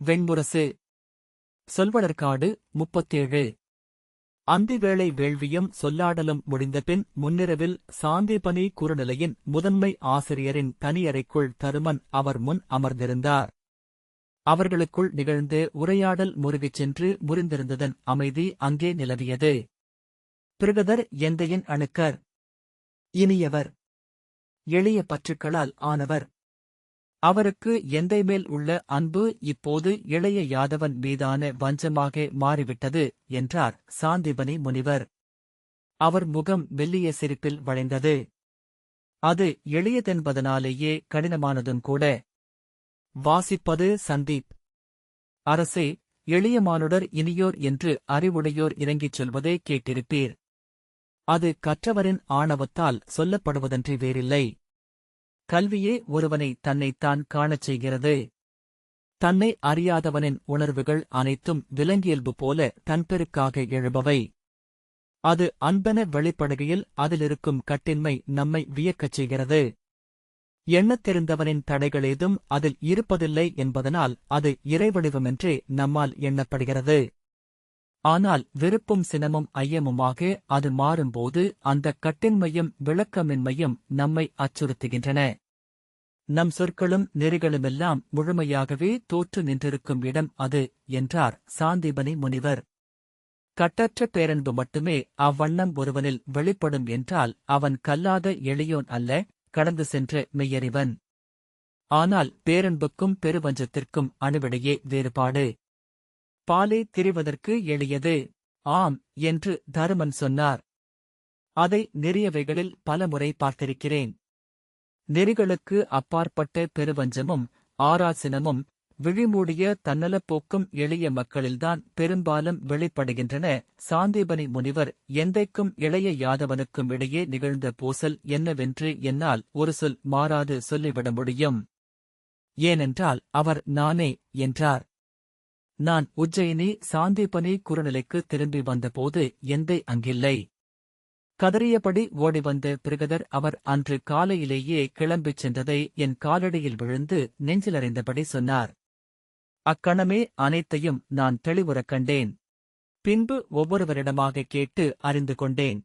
வெண்முரசு. சொல்வளர்காடு 37. அந்திவேளை வேள்வியும் சொல்லாடலும் முடிந்தபின் முன்னிரவில் சாந்தீபனி குறுநிலையின் முதன்மை ஆசிரியரின் தனியறைக்குள் தருமன் அவர் முன் அமர்ந்திருந்தார். அவர்களுக்குள் நிகழ்ந்த உரையாடல் முருகிச் சென்று முறிந்திருந்ததன் அமைதி அங்கே நிலவியது. பிருகதர் எந்தையின் அணுக்கர். இனியவர். எளிய பற்றுக்களால் ஆனவர். அவருக்கு எந்தை மேல் உள்ள அன்பு இப்போது இளைய யாதவன் மீதான வஞ்சமாக மாறிவிட்டது என்றார் சாந்தீபனி முனிவர். அவர் முகம் மெல்லிய சிரிப்பில் வளைந்தது. அது எளியதென்பதனாலேயே கடினமானதும் கூட. வாசிப்பது சந்தீப். அரசே, எளிய மானுடர் இனியோர் என்று அறிவுடையோர் இறங்கிச் சொல்வதை கேட்டிருப்பீர். அது கற்றவரின் ஆணவத்தால் சொல்லப்படுவதன்றி வேறில்லை. கல்வியே ஒருவனை தன்னைத்தான் காணச் செய்கிறது. தன்னை அறியாதவனின் உணர்வுகள் அனைத்தும் விலங்கியல்பு போல தன்பெருக்காக எழுபவை. அது அன்பென வெளிப்படுகையில் அதிலிருக்கும் கட்டின்மை நம்மை வியக்கச் செய்கிறது. எண்ணத் தெரிந்தவனின் தடைகளேதும் அதில் இருப்பதில்லை என்பதனால் அது இறைவடிவமென்றே நம்மால் எண்ணப்படுகிறது. ஆனால் வெறுப்பும் சினமும் ஐயமுமாக அது மாறும்போது அந்தக் கட்டின்மையும் விளக்கமின்மையும் நம்மை அச்சுறுத்துகின்றன. நம் சொற்களும் நெறிகளுமெல்லாம் முழுமையாகவே தோற்று நின்றிருக்கும் இடம் அது என்றார் சாந்தீபனி முனிவர். கட்டற்ற பேரன்பு மட்டுமே அவ்வண்ணம் ஒருவனில் வெளிப்படும் என்றால் அவன் கல்லாத எளியோன் அல்ல, கடந்து சென்ற மெய்யறிவன். ஆனால் பேரன்புக்கும் பெருவஞ்சத்திற்கும் அணுவிடையே வேறுபாடு. பாலை திரிவதற்கு எளியது. ஆம் என்று தருமன் சொன்னார். அதை நெறியவைகளில் பலமுறை பார்த்திருக்கிறேன். நெறிகளுக்கு அப்பாற்பட்ட பெருவஞ்சமும் ஆராசினமும் விழிமூடிய தன்னலப்போக்கும் எளிய மக்களில்தான் பெரும்பாலும் வெளிப்படுகின்றன. சாந்தீபனி முனிவர் எந்தைக்கும் இளைய யாதவனுக்கும் இடையே நிகழ்ந்த பூசல் என்னவென்று என்னால் ஒரு சொல் மாறாது சொல்லிவிட முடியும். ஏனென்றால் அவர் நானே என்றார். நான் உஜ்ஜயினி சாந்தீபனி குறுநிலைக்கு திரும்பி வந்தபோது எந்தை அங்கில்லை. கதறியபடி ஓடிவந்த பிருகதர் அவர் அன்று காலையிலேயே கிளம்பிச் சென்றதை என் காலடியில் விழுந்து நெஞ்சிலறைந்தபடி சொன்னார். அக்கணமே அனைத்தையும் நான் தெளிவுறக் கண்டேன். பின்பு ஒவ்வொருவரிடமாக கேட்டு அறிந்து கொண்டேன்.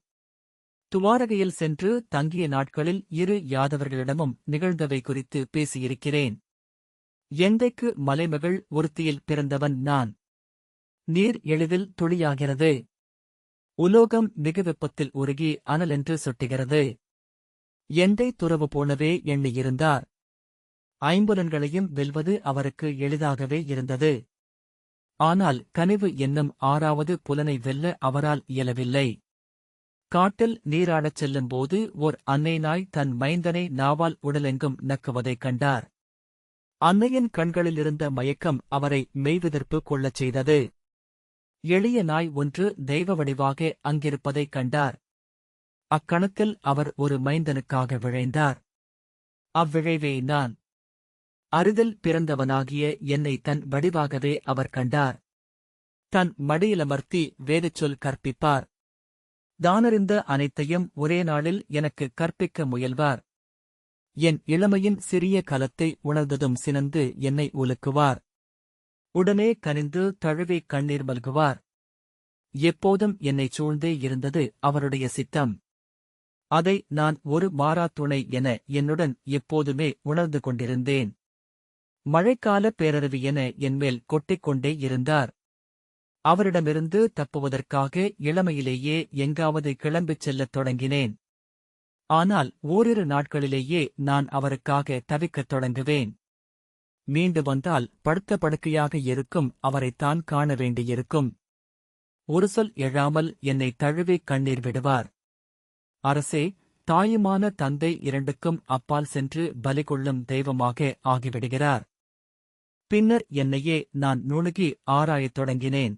துவாரகையில் சென்று தங்கிய நாட்களில் இரு யாதவர்களிடமும் நிகழ்ந்தவை குறித்து பேசியிருக்கிறேன். எந்தைக்கு மலைமகள் ஒருத்தியில் பிறந்தவன் நான். நீர் எளிதில் துளியாகிறது. உலோகம் மிகு வெப்பத்தில் உருகி அனலென்று சுட்டுகிறது. எந்தை துறவு போனவே எண்ணியிருந்தார். ஐம்புலன்களையும் வெல்வது அவருக்கு எளிதாகவே இருந்தது. ஆனால் கனிவு என்னும் 6வது புலனை வெல்ல அவரால் இயலவில்லை. காட்டில் நீராடச் செல்லும்போது ஓர் அன்னை நாய் தன் மைந்தனை நாவால் உடலெங்கும் நக்குவதைக் கண்டார். அன்னையின் கண்களிலிருந்த மயக்கம் அவரை மெய்விதிர்ப்பு கொள்ளச் செய்தது. எளிய நாய் ஒன்று தெய்வ வடிவாக அங்கிருப்பதைக் கண்டார். அக்கணத்தில் அவர் ஒரு மைந்தனுக்காக விழைந்தார். அவ்விழைவே நான். அரிதில் பிறந்தவனாகிய என்னை தன் வடிவாகவே அவர் கண்டார். தன் மடியிலமர்த்தி வேதச்சொல் கற்பிப்பார். தானறிந்த அனைத்தையும் ஒரே நாளில் எனக்கு கற்பிக்க முயல்வார். என் இளமையின் சிறிய கலத்தை உணர்ந்ததும் சினந்து என்னை உலுக்குவார். உடனே கனிந்து தழுவி கண்ணீர் மல்குவார். எப்போதும் என்னைச் சூழ்ந்தே இருந்தது அவருடைய சித்தம். அதை நான் ஒரு மாறா துணை என என்னுடன் எப்போதுமே உணர்ந்து கொண்டிருந்தேன். மழைக்கால பேரருவி என என்மேல் கொட்டிக்கொண்டே இருந்தார். அவரிடமிருந்து தப்புவதற்காக இளமையிலேயே எங்காவது கிளம்பிச் செல்லத் தொடங்கினேன். ஆனால் ஓரிரு நாட்களிலேயே நான் அவருக்காக தவிக்கத் தொடங்குவேன். மீண்டு வந்தால் படுத்த படுக்கையாக இருக்கும் அவரைத்தான் காண வேண்டியிருக்கும். ஒரு சொல் எழாமல் என்னை தழுவி கண்ணீர் விடுவார். அரசே, தாயுமான தந்தை இரண்டுக்கும் அப்பால் சென்று பலி கொள்ளும் தெய்வமாக ஆகிவிடுகிறார். பின்னர் என்னையே நான் நுணுகி ஆராயத் தொடங்கினேன்.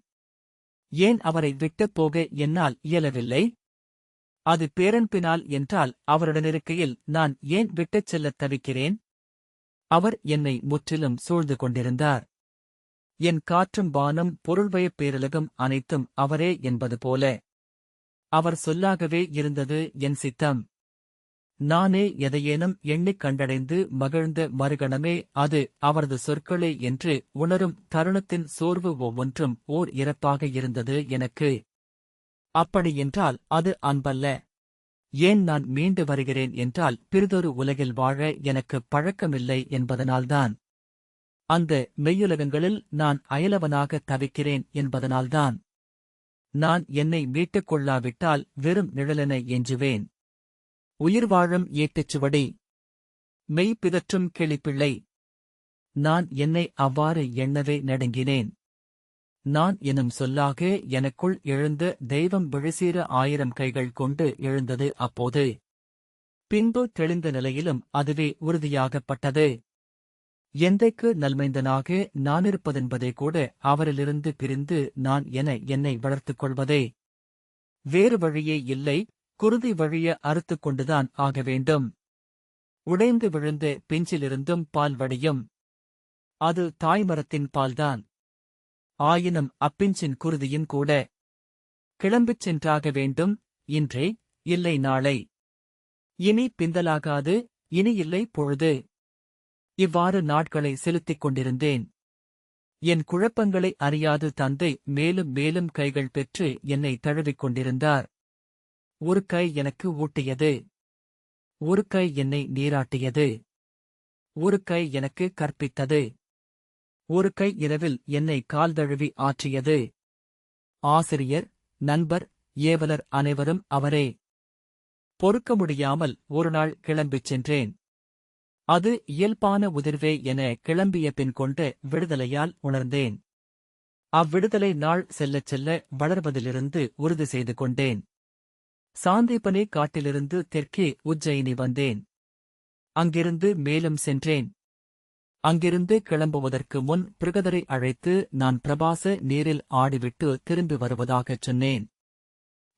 ஏன் அவரை விட்டுப் போக என்னால் இயலவில்லை? அது பேரன்பினால் என்றால் அவருடனிருக்கையில் நான் ஏன் விட்டுச் செல்லத் தவிக்கிறேன்? அவர் என்னை முற்றிலும் சூழ்ந்து கொண்டிருந்தார். என் காற்றும் வானம் பொருள்வயப் பேருலகம் அனைத்தும் அவரே என்பது போல. அவர் சொல்லாகவே இருந்தது என் சித்தம். நானே எதையேனும் எண்ணிக் கண்டடைந்து மகிழ்ந்த மறுகணமே அது அவரது சொற்களே என்று உணரும் தருணத்தின் சோர்வு ஒவ்வொன்றும் ஓர் இறப்பாக இருந்தது எனக்கு. அப்படியென்றால் அது அன்பல்ல. ஏன் நான் மீண்டு வருகிறேன் என்றால் பிறிதொரு உலகில் வாழ எனக்குப் பழக்கமில்லை என்பதனால்தான். அந்த மெய்யுலகங்களில் நான் அயலவனாக தவிக்கிறேன் என்பதனால்தான். நான் என்னை மீட்டுக் கொள்ளாவிட்டால் வெறும் நிழலென எஞ்சுவேன். உயிர் வாழும் ஏட்டுச்சுவடி. மெய் பிதற்றும் கிளிப்பிள்ளை. நான் என்னை அவ்வாறு எண்ணவே நடுங்கினேன். நான் எனும் சொல்லாக எனக்குள் எழுந்த தெய்வம் விழிசீர 1000 கைகள் கொண்டு எழுந்தது அப்போது. பின்பு தெளிந்த நிலையிலும் அதுவே உறுதியாகப்பட்டது. எந்தைக்கு நல்மைந்தனாக நானிருப்பதென்பதே கூட அவரிலிருந்து பிரிந்து நான் என்னை வளர்த்துக் கொள்வதே. வேறு வழியே இல்லை, குருதி வழிய அறுத்துக் கொண்டுதான் ஆக வேண்டும். உடைந்து விழுந்த பிஞ்சிலிருந்தும் பால் வடியும். அது தாய்மரத்தின் பால்தான். ஆயினும் அப்பிஞ்சின் குருதியின் கூட. கிளம்பிச் சென்றாக வேண்டும், இன்றே, இல்லை நாளை. இனி பிந்தலாகாது, இனி இல்லை பொழுது. இவ்வாறு நாட்களை செலுத்திக் கொண்டிருந்தேன். என் குழப்பங்களை அறியாது தந்தை மேலும் மேலும் கைகள் பெற்று என்னை தழுவிக் கொண்டிருந்தார். ஒரு கை எனக்கு ஊட்டியது. ஒரு கை என்னை நீராட்டியது. ஒரு கை எனக்கு கற்பித்தது. ஒரு கை இரவில் என்னை கால்தழுவி ஆற்றியது. ஆசிரியர், நண்பர், ஏவலர் அனைவரும் அவரே. பொறுக்க முடியாமல் ஒருநாள் கிளம்பிச் சென்றேன். அது இயல்பான உதிர்வே என கிளம்பிய பின் கொண்ட விடுதலையால் உணர்ந்தேன். அவ்விடுதலை நாள் செல்லச் செல்ல வளர்வதிலிருந்து உறுதி செய்து கொண்டேன். சாந்தீபனி காட்டிலிருந்து தெற்கே உஜ்ஜயினி வந்தேன். அங்கிருந்து மேலும் சென்றேன். அங்கிருந்து கிளம்புவதற்கு முன் பிருகதரை அழைத்து நான் பிரபாச நீரில் ஆடிவிட்டு திரும்பி வருவதாகச் சொன்னேன்.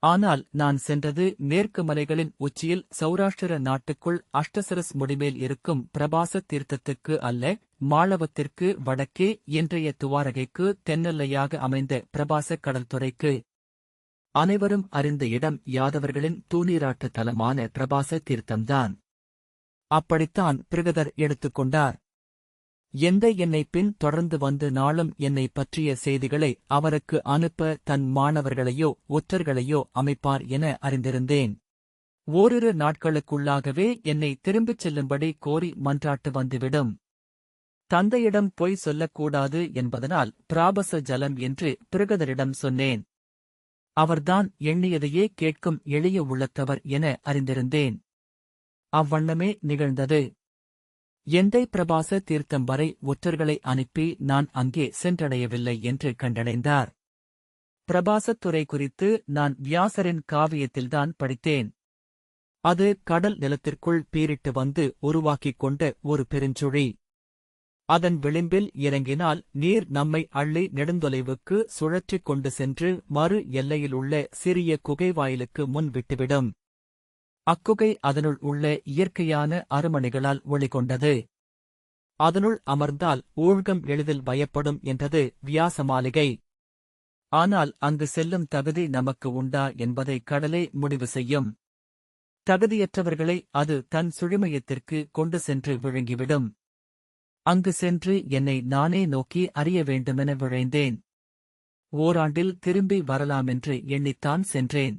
ஆனால் நான் சென்றது மேற்கு மலைகளின் உச்சியில் சௌராஷ்டிர நாட்டுக்குள் அஷ்டசரஸ் முடிமேல் இருக்கும் பிரபாச தீர்த்தத்துக்கு அல்ல, மாளவத்திற்கு வடக்கே இன்றைய துவாரகைக்கு தென்னெல்லையாக அமைந்த பிரபாச கடல்துறைக்கு. அனைவரும் அறிந்த இடம் யாதவர்களின் தூநீராட்டு தலமான பிரபாச தீர்த்தம்தான். அப்படித்தான் பிருகதர் எடுத்துக்கொண்டார். எந்தை என்னை பின் தொடர்ந்து வந்து நாளும் என்னைப் பற்றிய செய்திகளை அவருக்கு அனுப்ப தன் மாணவர்களையோ ஒற்றர்களையோ அமைப்பார் என அறிந்திருந்தேன். ஓரிரு நாட்களுக்குள்ளாகவே என்னை திரும்பிச் செல்லும்படி கோரி மன்றாட்டு வந்துவிடும். தந்தையிடம் பொய் சொல்லக்கூடாது என்பதனால் பிராபச ஜலம் என்று பிருகதரிடம் சொன்னேன். அவர்தான் எண்ணியதையே கேட்கும் எளிய உள்ளத்தவர் என அறிந்திருந்தேன். அவ்வண்ணமே நிகழ்ந்தது. எந்தை பிரபாச தீர்த்தம் வரை ஒற்றர்களை அனுப்பி நான் அங்கே சென்றடையவில்லை என்று கண்டடைந்தார். பிரபாசத்துறை குறித்து நான் வியாசரின் காவியத்தில்தான் படித்தேன். அது கடல் நிலத்திற்குள் பீரிட்டு வந்து உருவாக்கிக் கொண்ட ஒரு பெருஞ்சுழி. அதன் விளிம்பில் இறங்கினால் நீர் நம்மை அள்ளி நெடுந்தொலைவுக்கு சுழற்றிக் கொண்டு சென்று மறு எல்லையிலுள்ள சிறிய குகை வாயிலுக்கு முன் விட்டுவிடும். அக்குகை அதனுள் உள்ள இயற்கையான அருமணிகளால் ஒளிகொண்டது. அதனுள் அமர்ந்தால் ஊழ்கம் எளிதில் பயப்படும் என்றது வியாச மாளிகை. ஆனால் அங்கு செல்லும் தகுதி நமக்கு உண்டா என்பதை கடலே முடிவு செய்யும். தகுதியற்றவர்களை அது தன் சுழிமயத்திற்கு கொண்டு சென்று விழுங்கிவிடும். அங்கு சென்று என்னை நானே நோக்கி அறிய வேண்டுமென விழைந்தேன். ஓராண்டில் திரும்பி வரலாமென்று எண்ணித்தான் சென்றேன்.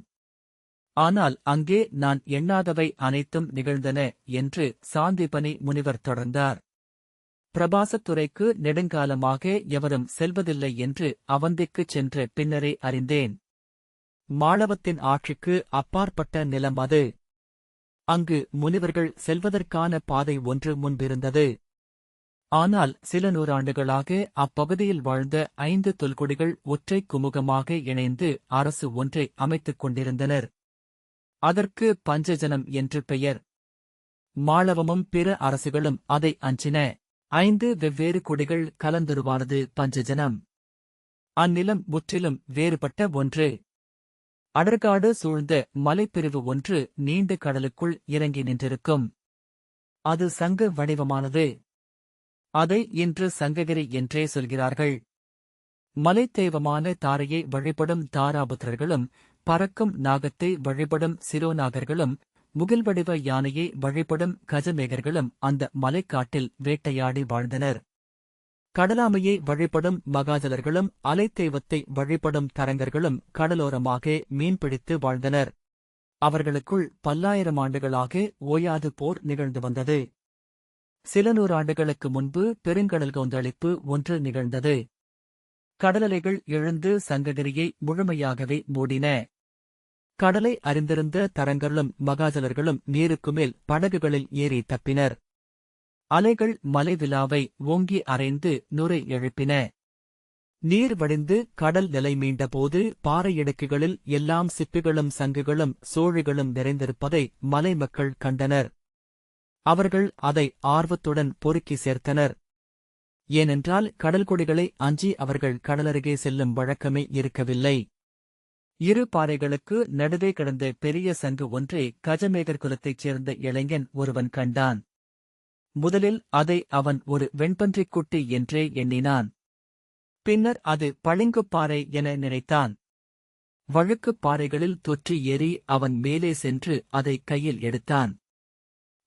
ஆனால் அங்கே நான் எண்ணாதவை அனைத்தும் நிகழ்ந்தன என்று சாந்தீபனி முனிவர் தொடர்ந்தார். பிரபாசத்துறைக்கு நெடுங்காலமாக எவரும் செல்வதில்லை என்று அவந்திக்குச் சென்ற பின்னரே அறிந்தேன். மாளவத்தின் ஆட்சிக்கு அப்பாற்பட்ட நிலம் அது. அங்கு முனிவர்கள் செல்வதற்கான பாதை ஒன்று முன்பிருந்தது. ஆனால் சில நூறாண்டுகளாக அப்பகுதியில் வாழ்ந்த 5 தொல்குடிகள் ஒற்றை குமுகமாக இணைந்து அரசு ஒன்றை அமைத்துக் கொண்டிருந்தனர். அதற்கு பஞ்சஜனம் என்று பெயர். மாளவமும் பிற அரசுகளும் அதை அஞ்சின. 5 வெவ்வேறு குடிகள் கலந்துருவானது பஞ்சஜனம். அந்நிலம் முற்றிலும் வேறுபட்ட ஒன்று. அடர்காடு சூழ்ந்த மலைப்பிரிவு ஒன்று நீண்ட கடலுக்குள் இறங்கி நின்றிருக்கும். அது சங்கு வடிவமானது. அதை இன்று சங்ககிரி என்றே சொல்கிறார்கள். மலைத்தெய்வமான தாரையை வழிபடும் தாராபுத்திரர்களும் பறக்கும் நாகத்தை வழிபடும் சிரோநாகர்களும் முகில்வடிவ யானையை வழிபடும் கஜமேகர்களும் அந்த மலைக்காட்டில் வேட்டையாடி வாழ்ந்தனர். கடலாமையை வழிபடும் மகாஜலர்களும் அலைத்தெய்வத்தை வழிபடும் தரங்கர்களும் கடலோரமாக மீன்பிடித்து வாழ்ந்தனர். அவர்களுக்குள் பல்லாயிரம் ஆண்டுகளாக ஓயாது போர் நிகழ்ந்து வந்தது. சில நூறாண்டுகளுக்கு முன்பு பெருங்கடல் கொந்தளிப்பு ஒன்று நிகழ்ந்தது. கடலலைகள் எழுந்து சங்ககிரியை முழுமையாகவே மூடின. கடலை அறிந்திருந்த தரங்கர்களும் மகாஜலர்களும் நீருக்குமேல் படகுகளில் ஏறி தப்பினர். அலைகள் மலைவிலாவை ஓங்கி அரைந்து நுரை எழுப்பின. நீர் வடிந்து கடல் நிலை மீண்டபோது பாறை இடுக்குகளில் எல்லாம் சிப்பிகளும் சங்குகளும் சோழிகளும் நிறைந்திருப்பதை மலை மக்கள் கண்டனர். அவர்கள் அதை ஆர்வத்துடன் பொறுக்கி சேர்த்தனர். ஏனென்றால் கடல்கொடிகளை அஞ்சி அவர்கள் கடலருகே செல்லும் வழக்கமே இருக்கவில்லை. இரு பாறைகளுக்கு நடுவே கிடந்த பெரிய சங்கு ஒன்றை கஜமேகர் குலத்தைச் சேர்ந்த இளைஞன் ஒருவன் கண்டான். முதலில் அதை அவன் ஒரு வெண்பன்றிக் குட்டி என்றே எண்ணினான். பின்னர் அது பளிங்குப்பாறை என நினைத்தான். வழுக்குப் பாறைகளில் தொற்றி ஏறி அவன் மேலே சென்று அதை கையில் எடுத்தான்.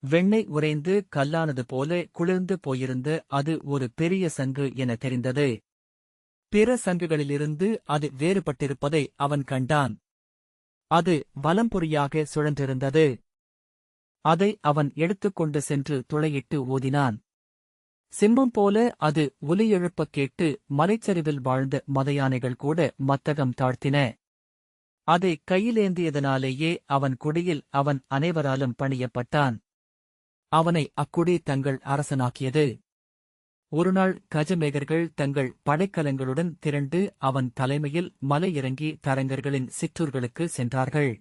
வெண்ணெய் உறைந்து கல்லானது போல குளிர்ந்து போயிருந்த அது ஒரு பெரிய சங்கு என தெரிந்தது. பிற சங்குகளிலிருந்து அது வேறுபட்டிருப்பதை அவன் கண்டான். அது வலம்புரியாக சுழன்றிருந்தது. அதை அவன் எடுத்துக்கொண்டு சென்று துளையிட்டு ஊதினான். சிம்மம் போல அது ஒலி எழுப்பக் கேட்டு மலைச்சரிவில் வாழ்ந்த மதயானைகள் கூட மத்தகம் தாழ்த்தின. அதை கையிலேந்தியதனாலேயே அவன் குடியில் அவன் அனைவராலும் பணியப்பட்டான். அவனை அக்குடி தங்கள் அரசனாக்கியது. ஒருநாள் கஜமேகர்கள் தங்கள் படைக்கலங்களுடன் திரண்டு அவன் தலைமையில் மலை இறங்கி தரங்கர்களின் சிற்றூர்களுக்கு சென்றார்கள்.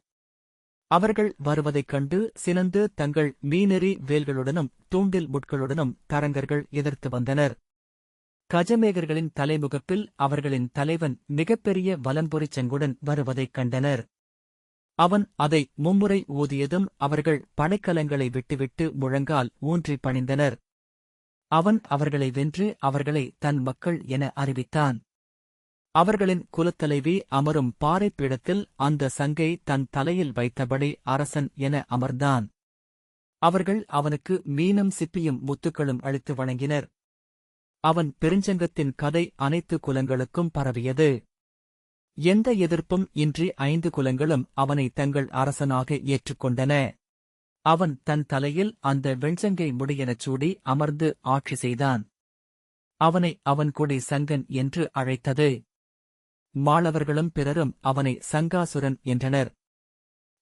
அவர்கள் வருவதைக் கண்டு சினந்து தங்கள் மீனெறி வேல்களுடனும் தூண்டில் முட்களுடனும் தரங்கர்கள் எதிர்த்து வந்தனர். கஜமேகர்களின் தலைமுகப்பில் அவர்களின் தலைவன் மிகப்பெரிய வலம்புரிச் செங்குடன் வருவதைக் கண்டனர். அவன் அதை மும்முறை ஊதியதும் அவர்கள் படைக்கலங்களை விட்டுவிட்டு முழங்கால் ஊன்றி பணிந்தனர். அவன் அவர்களை வென்று அவர்களை தன் மக்கள் என அறிவித்தான். அவர்களின் குலத்தலைவி அமரும் பாறைப் பீடத்தில் அந்த சங்கை தன் தலையில் வைத்தபடி அரசன் என அமர்ந்தான். அவர்கள் அவனுக்கு மீனும் சிப்பியும் முத்துக்களும் அளித்து வணங்கினர். அவன் பெருஞ்சங்கத்தின் கதை அனைத்து குலங்களுக்கும் பரவியது. எந்த எதிர்ப்பும் இன்றி 5 குலங்களும் அவனை தங்கள் அரசனாக ஏற்றுக்கொண்டன. அவன் தன் தலையில் அந்த வெண்சங்கை முடியெனச் சூடி அமர்ந்து ஆட்சி செய்தான். அவனை அவன் குடி சங்கன் என்று அழைத்தது. மாளவர்களும் பிறரும் அவனை சங்காசுரன் என்றனர்.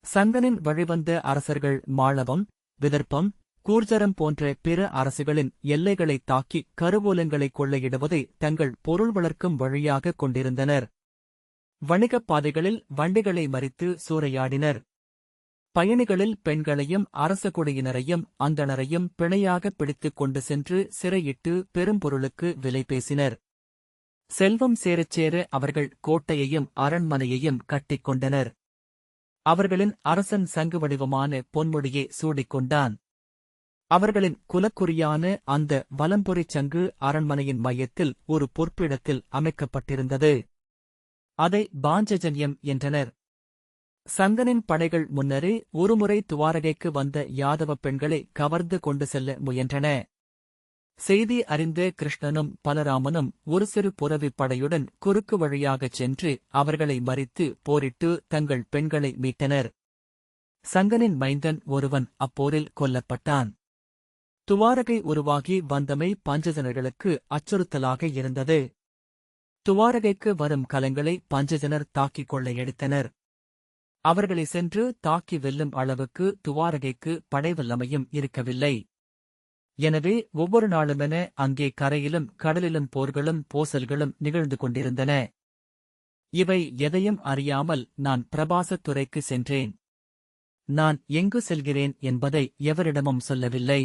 சங்கனின் வழிவந்த அரசர்கள் மாளவம், விதர்ப்பம், கூர்ஜரம் போன்ற பிற அரசுகளின் எல்லைகளைத் தாக்கி கருவூலங்களை கொள்ளையிடுவதை தங்கள் பொருள் வளர்க்கும் வழியாகக் கொண்டிருந்தனர். வணிகப் பாதைகளில் வண்டிகளை மறித்து சூறையாடினர். பயணிகளில் பெண்களையும் அரச குடியினரையும் அந்தணரையும் பிணையாகப் பிடித்துக் கொண்டு சென்று சிறையிட்டு பெரும்பொருளுக்கு விலை பேசினர். செல்வம் சேரச் சேர அவர்கள் கோட்டையையும் அரண்மனையையும் கட்டிக் கொண்டனர். அவர்களின் அரசன் சங்கு வடிவமான பொன்முடியை சூடிக்கொண்டான். அவர்களின் குலக்குறியான அந்த வலம்புரிச் சங்கு அரண்மனையின் மையத்தில் ஒரு பொற்பிடத்தில் அமைக்கப்பட்டிருந்தது. அதை பாஞ்சஜன்யம் என்றனர். சங்கனின் படைகள் முன்னரே ஒருமுறை துவாரகைக்கு வந்த யாதவ பெண்களை கவர்ந்து கொண்டு செல்ல முயன்றன. செய்தி அறிந்த கிருஷ்ணனும் பலராமனும் ஒரு சிறு புரவிப் படையுடன் குறுக்கு வழியாகச் சென்று அவர்களை மறித்து போரிட்டு தங்கள் பெண்களை மீட்டனர். சங்கனின் மைந்தன் ஒருவன் அப்போரில் கொல்லப்பட்டான். துவாரகை உருவாகி வந்தமை பஞ்சஜனர்களுக்கு அச்சுறுத்தலாக இருந்தது. துவாரகைக்கு வரும் கலங்களை பஞ்சஜனர் தாக்கிக் கொள்ளையடித்தனர். அவர்களை சென்று தாக்கி வெல்லும் அளவுக்கு துவாரகைக்கு படைவல்லமையும் இருக்கவில்லை. எனவே ஒவ்வொரு நாளுமென அங்கே கரையிலும் கடலிலும் போர்களும் போசல்களும் நிகழ்ந்து கொண்டிருந்தன. இவை எதையும் அறியாமல் நான் பிரபாசத்துறைக்கு சென்றேன். நான் எங்கு செல்கிறேன் என்பதை எவரிடமும் சொல்லவில்லை.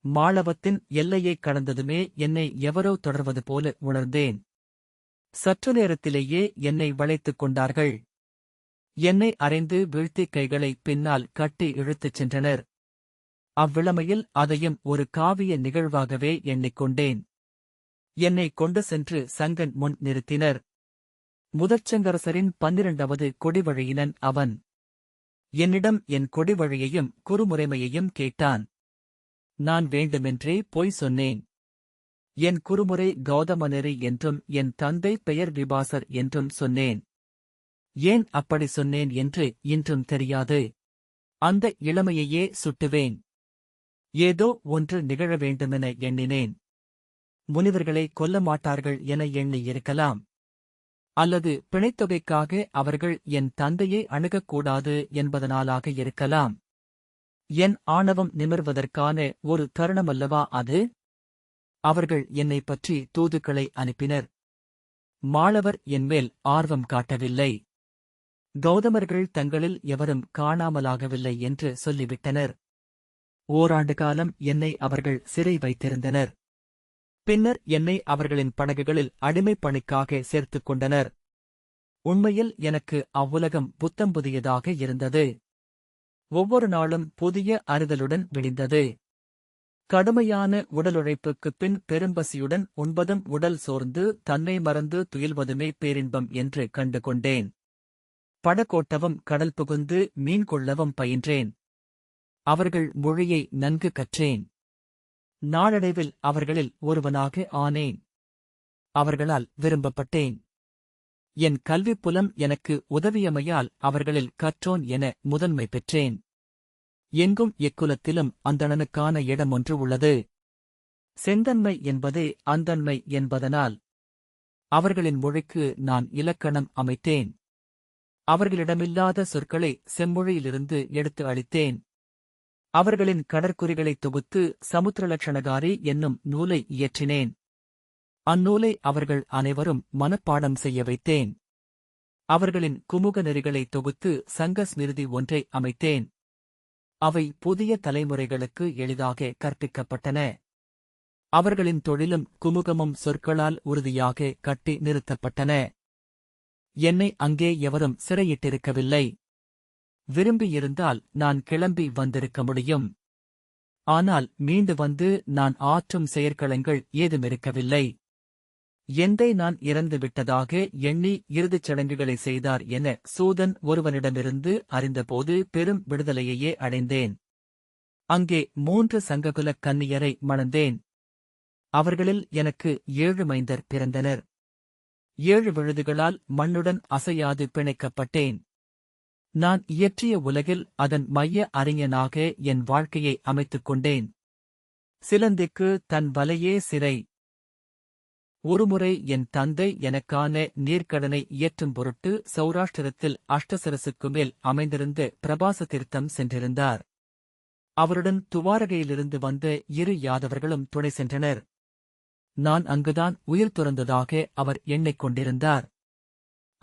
மாளவத்தின் எல்லையைக் கடந்ததுமே என்னை எவரோ தொடர்வது போல உணர்ந்தேன். சற்று நேரத்திலேயே என்னை வளைத்துக் கொண்டார்கள். என்னை அறைந்து வீழ்த்தி கைகளை பின்னால் கட்டி இழுத்துச் சென்றனர். அவ்விளமையில் அதையும் ஒரு காவிய நிகழ்வாகவே எண்ணிக்கொண்டேன். என்னை கொண்டு சென்று சங்கன் முன் நிறுத்தினர். முதற்சங்கரசரின் 12வது கொடிவழியினன் அவன். என்னிடம் என் கொடிவழியையும் குறுமுறைமையையும் கேட்டான். நான் வேண்டுமென்றே பொய் சொன்னேன். என் குறுமுறை கௌதமநெறி என்றும் என் தந்தை பெயர் விபாசர் என்றும் சொன்னேன். ஏன் அப்படி சொன்னேன் என்று இன்றும் தெரியாது. அந்த இளமையையே சுட்டுவேன். ஏதோ ஒன்று நிகழ வேண்டுமென எண்ணினேன். முனிவர்களை கொல்ல மாட்டார்கள் என எண்ணியிருக்கலாம். அல்லது பிணைத்தொகைக்காக அவர்கள் என் தந்தையை அணுகக்கூடாது என்பதனாலாக இருக்கலாம். என் ஆணவம் நிமிர்வதற்கான ஒரு தருணமல்லவா அது? அவர்கள் என்னைப் பற்றி தூதுக்களை அனுப்பினர். மாளவர் என்மேல் ஆர்வம் காட்டவில்லை. கௌதமர்கள் தங்களில் எவரும் காணாமலாகவில்லை என்று சொல்லிவிட்டனர். ஓராண்டு காலம் என்னை அவர்கள் சிறை வைத்திருந்தனர். பின்னர் என்னை அவர்களின் படகுகளில் அடிமைப் பணிக்காக சேர்த்துக் கொண்டனர். உண்மையில் எனக்கு அவ்வுலகம் புத்தம் புதியதாக இருந்தது. ஒவ்வொரு நாளும் புதிய அறிதலுடன் விடிந்தது. கடுமையான உடலுழைப்புக்குப் பின் பெரும்பசியுடன் உண்பதும் உடல் சோர்ந்து தன்னை மறந்து துயில்வதுமே பேரின்பம் என்று கண்டு கொண்டேன். படகோட்டவும் கடல் புகுந்து மீன் கொள்ளவும் பயின்றேன். அவர்கள் மொழியை நன்கு கற்றேன். நாளடைவில் அவர்களில் ஒருவனாக ஆனேன். அவர்களால் விரும்பப்பட்டேன். என் கல்விப்புலம் எனக்கு உதவியமையால் அவர்களில் கற்றோன் என முதன்மை பெற்றேன். எங்கும் எக்குலத்திலும் அந்தணனுக்கான இடமொன்று உள்ளது. செந்தன்மை என்பதே அந்தன்மை என்பதனால் அவர்களின் மொழிக்கு நான் இலக்கணம் அமைத்தேன். அவர்களிடமில்லாத சொற்களை செம்மொழியிலிருந்து எடுத்து அளித்தேன். அவர்களின் கடற்குறிகளை தொகுத்து சமுத்திரலட்சணகாரி என்னும் நூலை இயற்றினேன். அந்நூலை அவர்கள் அனைவரும் மனப்பாடம் செய்ய வைத்தேன். அவர்களின் குமுக நெறிகளை தொகுத்து சங்க ஸ்மிருதி ஒன்றை அமைத்தேன். அவை புதிய தலைமுறைகளுக்கு எளிதாக கற்பிக்கப்பட்டன. அவர்களின் தொழிலும் குமுகமும் சொற்களால் உறுதியாக கட்டி நிறுத்தப்பட்டன. என்னை அங்கே எவரும் சிறையிட்டிருக்கவில்லை. விரும்பியிருந்தால் நான் கிளம்பி வந்திருக்க முடியும். ஆனால் மீண்டு வந்து நான் ஆற்றும் செயற்களங்கள் ஏதுமிருக்கவில்லை. எந்தை நான் இறந்து விட்டதாக எண்ணி இறுதிச் சடங்குகளை செய்தார் என சூதன் ஒருவனிடமிருந்து அறிந்தபோது பெரும் விடுதலையையே அடைந்தேன். அங்கே 3 சங்ககுலக் கன்னியரை மணந்தேன். அவர்களில் எனக்கு 7 மைந்தர் பிறந்தனர். 7 விழுதுகளால் மண்ணுடன் அசையாது பிணைக்கப்பட்டேன். நான் இயற்றிய உலகில் அதன் மைய அறிஞனாக என் வாழ்க்கையை அமைத்துக் கொண்டேன். சிலந்திக்கு தன் வலையே சிறை. ஒருமுறை என் தந்தை எனக்கான நீர்க்கடனை இயற்றும் பொருட்டு சௌராஷ்டிரத்தில் அஷ்டசரசுக்கு மேல் அமைந்திருந்த பிரபாச தீர்த்தம் சென்றிருந்தார். அவருடன் துவாரகையிலிருந்து வந்த 2 யாதவர்களும் துணை சென்றனர். நான் அங்குதான் உயிர் துறந்ததாக அவர் எண்ணிக் கொண்டிருந்தார்.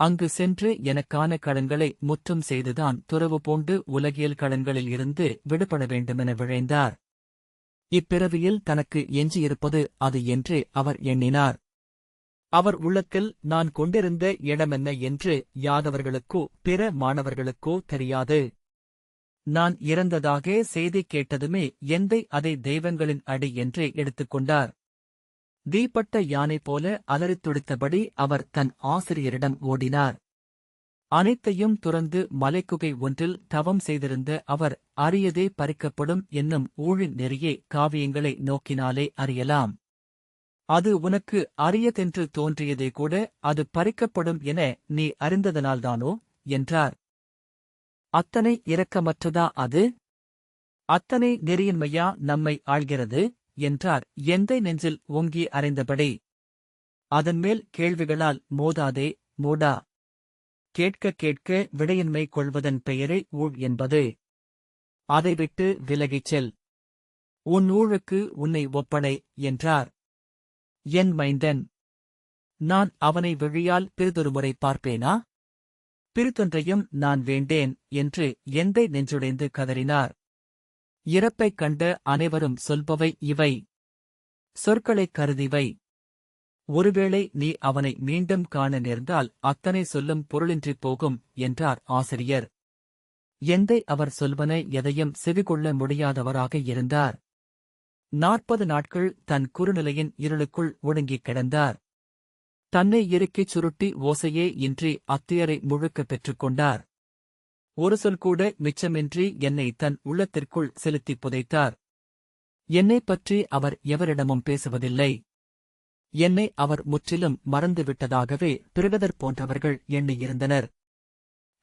அங்கு சென்று எனக்கான கடன்களை முற்றும் செய்துதான் துறவு பூண்டு உலகியல் கடன்களில் இருந்து விடுபட வேண்டுமென விழைந்தார். இப்பிறவியில் தனக்கு எஞ்சியிருப்பது அது என்று அவர் எண்ணினார். அவர் உள்ளத்தில் நான் கொண்டிருந்த இடமென்ன என்று யாதவர்களுக்கோ பிற மாணவர்களுக்கோ தெரியாது. நான் இறந்ததாக செய்தி கேட்டதுமே எந்தை அதை தெய்வங்களின் அடி என்றே எடுத்துக்கொண்டார். தீப்பட்ட யானை போல அலறித் துடித்தபடி அவர் தன் ஆசிரியரிடம் ஓடினார். அனைத்தையும் துறந்து மலைக்குகை ஒன்றில் தவம் செய்திருந்த அவர் அரியதே பறிக்கப்படும் என்னும் ஊழின் நெறியே காவியங்களை நோக்கினாலே அறியலாம். அது உனக்கு அரியதென்று தோன்றியதே கூட அது பறிக்கப்படும் என நீ அறிந்ததனால்தானோ என்றார். அத்தனை இரக்கமற்றதா அது? அத்தனை நெறியின்மையா நம்மை ஆள்கிறது என்றார் எந்தை நெஞ்சில் ஓங்கி அறைந்தபடி. அதன்மேல் கேள்விகளால் மோதாதே மூடா. கேட்க கேட்க விடையின்மை கொள்வதன் பெயரே ஊழ் என்பது. அதை விட்டு விலகிச் செல். உன் ஊழுக்கு உன்னை ஒப்படை என்றார். என் மைந்தன். நான் அவனை விழியால் பிறிதொருமுறை பார்ப்பேனா? பிறிதொன்றையும் நான் வேண்டேன் என்று எந்தை நெஞ்சுடைந்து கதறினார். இறப்பைக் கண்ட அனைவரும் சொல்பவை இவை. சொற்களைக் கருதிவை. ஒருவேளை நீ அவனை மீண்டும் காண நேர்ந்தால் அத்தனை சொல்லும் பொருளின்றிப் போகும் என்றார் ஆசிரியர். எந்தை அவர் சொல்வன எதையும் செவிகொள்ள முடியாதவராக இருந்தார். 40 நாட்கள் தன் குறுநிலையின் இருளுக்குள் ஒடுங்கிக் கிடந்தார். தன்னை இறுக்கிச் சுருட்டி ஓசையே இன்றி அத்தியரை முழுக்க பெற்றுக்கொண்டார். ஒரு சொல் கூட மிச்சமின்றி என்னை தன் உள்ளத்திற்குள் செலுத்திப் புதைத்தார். என்னைப் பற்றி அவர் எவரிடமும் பேசுவதில்லை. என்னை அவர் முற்றிலும் மறந்துவிட்டதாகவே பிருகதர் போன்றவர்கள் எண்ணியிருந்தனர்.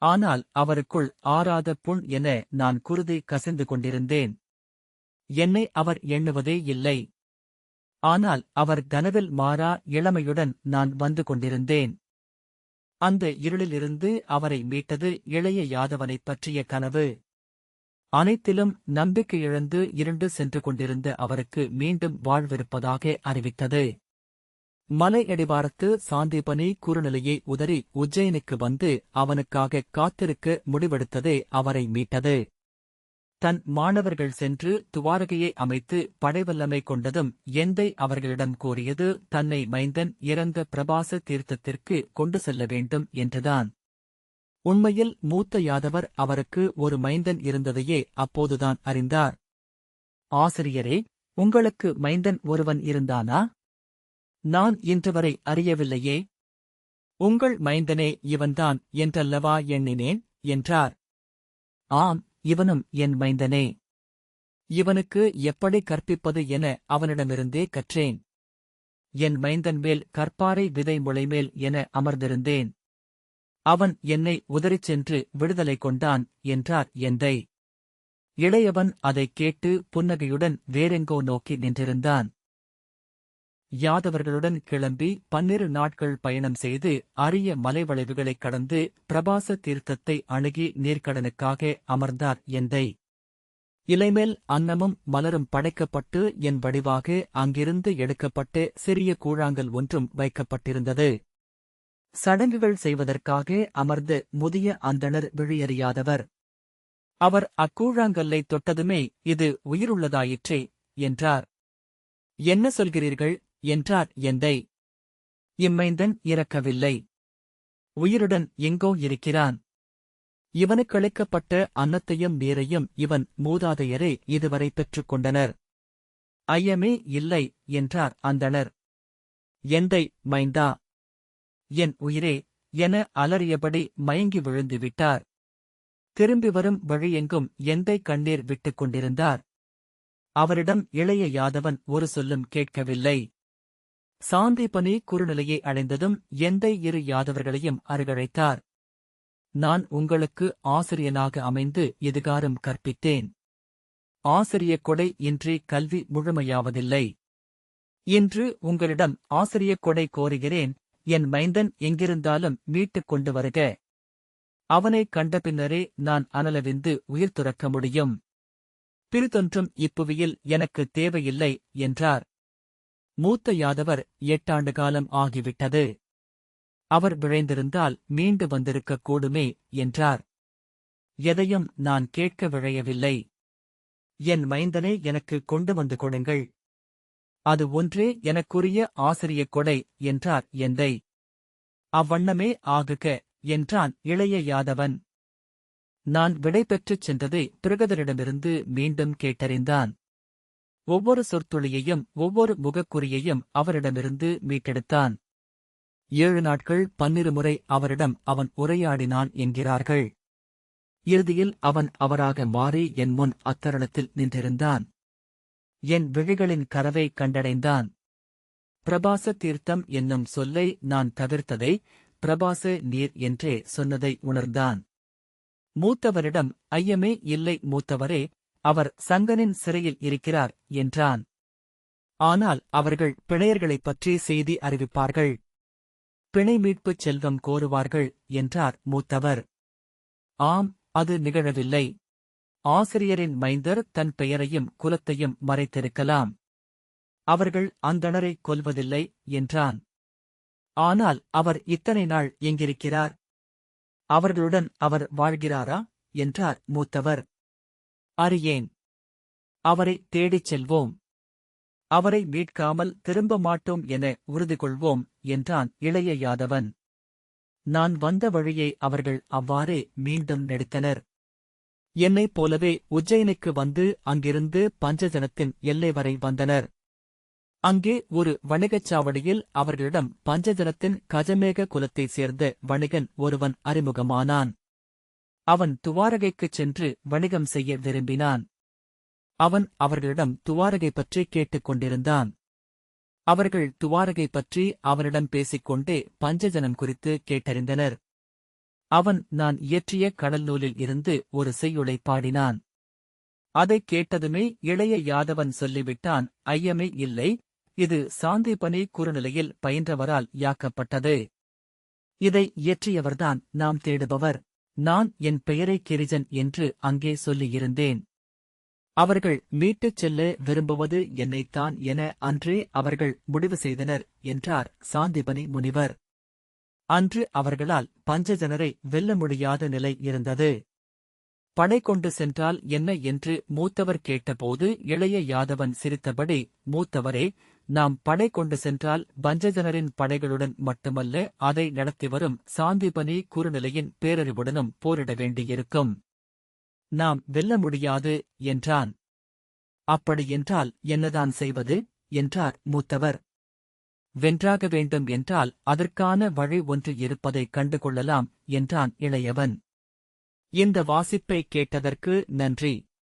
ஆனால் அவருக்குள் ஆறாத புண் என நான் குருதி கசிந்து கொண்டிருந்தேன். என்னை அவர் எண்ணுவதே இல்லை. ஆனால் அவர் கனவில் மாறா இளமையுடன் நான் வந்து கொண்டிருந்தேன். அந்த இருளிலிருந்து அவரை மீட்டது இளைய யாதவனைப் பற்றிய கனவு. அனைத்திலும் நம்பிக்கையிழந்து இருண்டு சென்று கொண்டிருந்த அவருக்கு மீண்டும் வாழ்விருப்பதாக அறிவித்தது. மலை அடிவாரத்து சாந்தீபனி குறுநிலையை உதறி உஜ்ஜயினிக்கு வந்து அவனுக்காக காத்திருக்க முடிவெடுத்ததே அவரை மீட்டது. தன் மாணவர்கள் சென்று துவாரகையை அமைத்து படைவல்லமை கொண்டதும் எந்தை அவர்களிடம் கூறியது தன்னை மைந்தன் இறந்த பிரபாச தீர்த்தத்திற்கு கொண்டு செல்ல வேண்டும் என்றுதான். உண்மையில் மூத்த யாதவர் அவருக்கு ஒரு மைந்தன் இருந்ததையே அப்போதுதான் அறிந்தார். ஆசிரியரே, உங்களுக்கு மைந்தன் ஒருவன் இருந்தானா? நான் இன்றுவரை அறியவில்லையே. உங்கள் மைந்தனே இவன்தான் என்றல்லவா எண்ணினேன் என்றார். ஆம், இவனும் என் மைந்தனே. இவனுக்கு எப்படி கற்பிப்பது என அவனிடமிருந்தே கற்றேன். என் மைந்தன் மேல் கற்பாறை விதை முளைமேல் என அமர்ந்திருந்தேன். அவன் என்னை உதறிச் சென்று விடுதலை கொண்டான் என்றார் எந்தை. இளையவன் அதைக் கேட்டு புன்னகையுடன் வேறெங்கோ நோக்கி நின்றிருந்தான். யாதவர்களுடன் கிளம்பி 12 நாட்கள் பயணம் செய்து அரிய மலைவளைவுகளைக் கடந்து பிரபாச தீர்த்தத்தை அணுகி நீர்க்கடனுக்காக அமர்ந்தார் எந்தை. இலைமேல் அன்னமும் மலரும் படைக்கப்பட்டு என் வடிவாக அங்கிருந்து எடுக்கப்பட்டு சிறிய கூழாங்கல் ஒன்றும் வைக்கப்பட்டிருந்தது. சடங்குகள் செய்வதற்காக அமர்ந்த முதிய அந்தணர் விழியறியாதவர். அவர் அக்கூழாங்கல்லை தொட்டதுமே இது உயிருள்ளதாயிற்றே என்றார். என்ன சொல்கிறீர்கள் என்றார் எந்தை. இம்மைந்தன் இறக்கவில்லை. உயிருடன் எங்கோ இருக்கிறான். இவனுக்களிக்கப்பட்ட அன்னத்தையும் நீரையும் இவன் மூதாதையரே இதுவரை பெற்றுக் கொண்டனர். ஐயமே இல்லை என்றார் அந்தணர். எந்தை, மைந்தா, என் உயிரே என அலறியபடி மயங்கி விழுந்து விட்டார். திரும்பி வரும் வழியெங்கும் எந்தை கண்ணீர் விட்டுக் கொண்டிருந்தார். அவரிடம் இளைய யாதவன் ஒரு சொல்லும் கேட்கவில்லை. சாந்தீபனி குறுநிலையை அடைந்ததும் எந்தை இரு யாதவர்களையும் அருகழைத்தார். நான் உங்களுக்கு ஆசிரியனாக அமைந்து எதிகாரம் கற்பித்தேன். ஆசிரியக் கொடை இன்றி கல்வி முழுமையாவதில்லை. இன்று உங்களிடம் ஆசிரியக் கொடை கோருகிறேன். என் மைந்தன் எங்கிருந்தாலும் மீட்டுக் கொண்டு வருக. அவனைக் கண்ட பின்னரே நான் அனலவிந்து உயிர் துறக்க முடியும். பிறிதொன்றும் இப்புவியில் எனக்குத் தேவையில்லை என்றார். மூத்த யாதவர் 8 ஆண்டு காலம் ஆகிவிட்டது. அவர் விழைந்திருந்தால் மீண்டு வந்திருக்கக் கூடுமே என்றார். எதையும் நான் கேட்க விழையவில்லை. என் மைந்தனை எனக்கு கொண்டு வந்து கொடுங்கள். அது ஒன்றே எனக்குரிய ஆசிரியக் கொடை என்றார் எந்தை. அவ்வண்ணமே ஆகுக என்றான் இளைய யாதவன். நான் விடை பெற்றுச் சென்றதை பிருகதரிடமிருந்து மீண்டும் கேட்டறிந்தான். ஒவ்வொரு சொற்துளியையும் ஒவ்வொரு முகக்குறியையும் அவரிடமிருந்து மீட்டெடுத்தான். 7 நாட்கள் 12 முறை அவரிடம் அவன் உரையாடினான் என்கிறார்கள். இறுதியில் அவன் அவராக மாறி என் முன் அத்தருணத்தில் நின்றிருந்தான். என் விழிகளின் கரவை கண்டடைந்தான். பிரபாச தீர்த்தம் என்னும் சொல்லை நான் தவிர்த்ததை பிரபாச நீர் என்றே சொன்னதை உணர்ந்தான். மூத்தவரிடம் ஐயமே இல்லை மூத்தவரே, அவர் சங்கனின் சிறையில் இருக்கிறார் என்றான். ஆனால் அவர்கள் பிணையர்களைப் பற்றி செய்தி அறிவிப்பார்கள். பிணை மீட்புச் செல்வம் கோருவார்கள் என்றார் மூத்தவர். ஆம், அது நிகழவில்லை. ஆசிரியரின் மைந்தர் தன் பெயரையும் குலத்தையும் மறைத்திருக்கலாம். அவர்கள் அந்தணரைக் கொல்வதில்லை என்றான். ஆனால் அவர் இத்தனை நாள் எங்கிருக்கிறார்? அவர்களுடன் அவர் வாழ்கிறாரா என்றார் மூத்தவர். அறியேன். அவரை தேடிச் செல்வோம். அவரை மீட்காமல் திரும்ப மாட்டோம் என உறுதி கொள்வோம் என்றான் இளைய யாதவன். நான் வந்த வழியை அவர்கள் அவ்வாறே மீண்டும் நெடுத்தனர். என்னைப் போலவே உஜ்ஜயினிக்கு வந்து அங்கிருந்து பஞ்சஜனத்தின் எல்லை வரை வந்தனர். அங்கே ஒரு வணிகச் சாவடியில் அவர்களிடம் பஞ்சஜனத்தின் கஜமேக குலத்தைச் சேர்ந்த வணிகன் ஒருவன் அறிமுகமானான். அவன் துவாரகைக்குச் சென்று வணிகம் செய்ய விரும்பினான். அவன் அவர்களிடம் துவாரகை பற்றி கேட்டுக் கொண்டிருந்தான். அவர்கள் துவாரகை பற்றி அவனிடம் பேசிக்கொண்டே பஞ்சஜனம் குறித்து கேட்டறிந்தனர். அவன் நான் இயற்றிய கடல் நூலில் இருந்து ஒரு செய்யுளை பாடினான். அதைக் கேட்டதுமே இளைய யாதவன் சொல்லிவிட்டான், ஐயமே இல்லை, இது சாந்தீபனி குறுநிலையில் பயின்றவரால் யாக்கப்பட்டது. இதை இயற்றியவர்தான் நாம் தேடுபவர். நான் என் பெயரை கிரிஜன் என்று அங்கே சொல்லியிருந்தேன். அவர்கள் மீட்டுச் செல்ல விரும்புவது என்னைத்தான் என அன்றே அவர்கள் முடிவு செய்தனர் என்றார் சாந்தீபனி முனிவர். அன்று அவர்களால் பஞ்சஜனரை வெல்ல முடியாத நிலை இருந்தது. படை கொண்டு சென்றால் என்ன என்று மூத்தவர் கேட்டபோது இளைய யாதவன் சிரித்தபடி, மூத்தவரே, நாம் படை கொண்டு சென்றால் பஞ்சஜனரின் படைகளுடன் மட்டுமல்ல, அதை நடத்தி வரும் சாந்தீபனி குறுநிலையின் பேரறிவுடனும் போரிட வேண்டியிருக்கும். நாம் வெல்ல முடியாது என்றான். அப்படியென்றால் என்னதான் செய்வது என்றார் மூத்தவர். வென்றாக வேண்டும் என்றால் அதற்கான வழி ஒன்று இருப்பதைக் கண்டுகொள்ளலாம் என்றான் இளையவன். இந்த வாசிப்பை கேட்டதற்கு நன்றி.